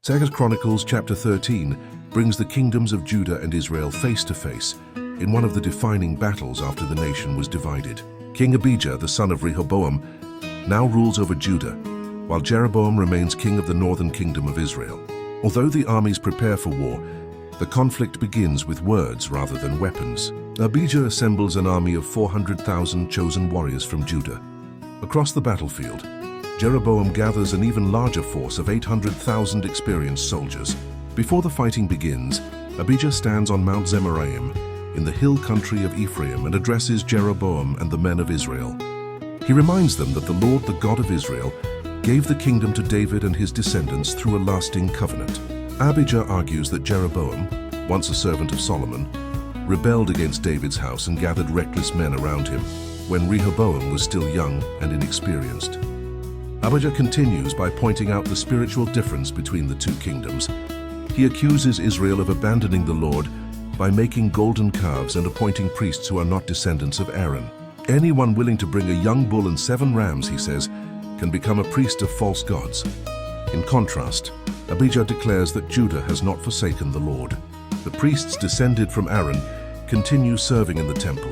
2 Chronicles chapter 13 brings the kingdoms of Judah and Israel face to face in one of the defining battles after the nation was divided. King Abijah, the son of Rehoboam, now rules over Judah, while Jeroboam remains king of the northern kingdom of Israel. Although the armies prepare for war, the conflict begins with words rather than weapons. Abijah assembles an army of 400,000 chosen warriors from Judah. Across the battlefield, Jeroboam gathers an even larger force of 800,000 experienced soldiers. Before the fighting begins, Abijah stands on Mount Zemaraim in the hill country of Ephraim and addresses Jeroboam and the men of Israel. He reminds them that the Lord, the God of Israel, gave the kingdom to David and his descendants through a lasting covenant. Abijah argues that Jeroboam, once a servant of Solomon, rebelled against David's house and gathered reckless men around him when Rehoboam was still young and inexperienced. Abijah continues by pointing out the spiritual difference between the two kingdoms. He accuses Israel of abandoning the Lord by making golden calves and appointing priests who are not descendants of Aaron. Anyone willing to bring a young bull and 7 rams, he says, can become a priest of false gods. In contrast, Abijah declares that Judah has not forsaken the Lord. The priests descended from Aaron continue serving in the temple,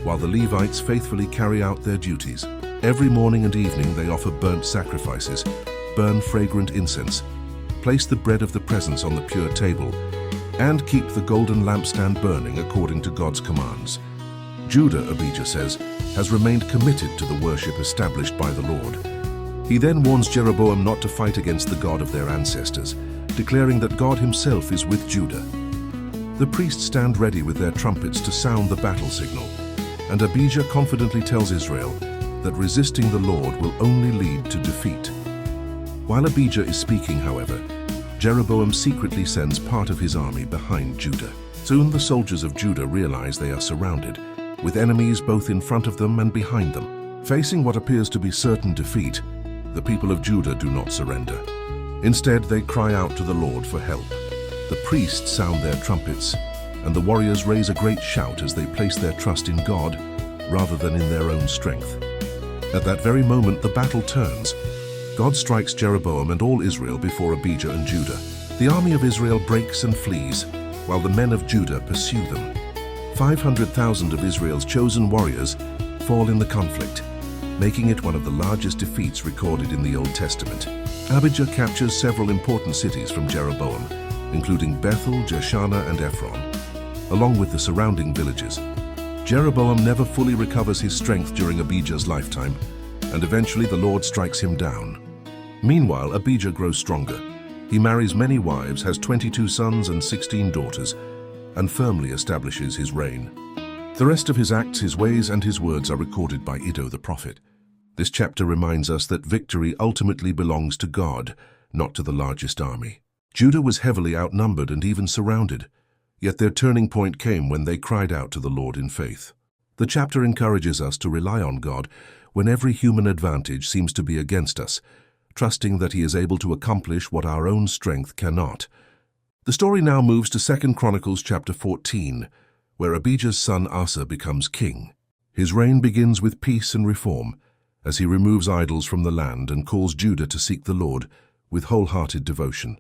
while the Levites faithfully carry out their duties. Every morning and evening they offer burnt sacrifices, burn fragrant incense, place the bread of the presence on the pure table, and keep the golden lampstand burning according to God's commands. Judah, Abijah says, has remained committed to the worship established by the Lord. He then warns Jeroboam not to fight against the God of their ancestors, declaring that God himself is with Judah. The priests stand ready with their trumpets to sound the battle signal, and Abijah confidently tells Israel that resisting the Lord will only lead to defeat. While Abijah is speaking, however, Jeroboam secretly sends part of his army behind Judah. Soon the soldiers of Judah realize they are surrounded, with enemies both in front of them and behind them. Facing what appears to be certain defeat, the people of Judah do not surrender. Instead, they cry out to the Lord for help. The priests sound their trumpets, and the warriors raise a great shout as they place their trust in God rather than in their own strength. At that very moment, the battle turns. God strikes Jeroboam and all Israel before Abijah and Judah. The army of Israel breaks and flees, while the men of Judah pursue them. 500,000 of Israel's chosen warriors fall in the conflict, making it one of the largest defeats recorded in the Old Testament. Abijah captures several important cities from Jeroboam, including Bethel, Jeshanah, and Ephron, along with the surrounding villages. Jeroboam never fully recovers his strength during Abijah's lifetime, and eventually the Lord strikes him down. Meanwhile, Abijah grows stronger. He marries many wives, has 22 sons and 16 daughters, and firmly establishes his reign. The rest of his acts, his ways, and his words are recorded by Iddo the prophet. This chapter reminds us that victory ultimately belongs to God, not to the largest army. Judah was heavily outnumbered and even surrounded, yet their turning point came when they cried out to the Lord in faith. The chapter encourages us to rely on God when every human advantage seems to be against us, trusting that He is able to accomplish what our own strength cannot. The story now moves to 2 Chronicles chapter 14, where Abijah's son Asa becomes king. His reign begins with peace and reform, as he removes idols from the land and calls Judah to seek the Lord with wholehearted devotion.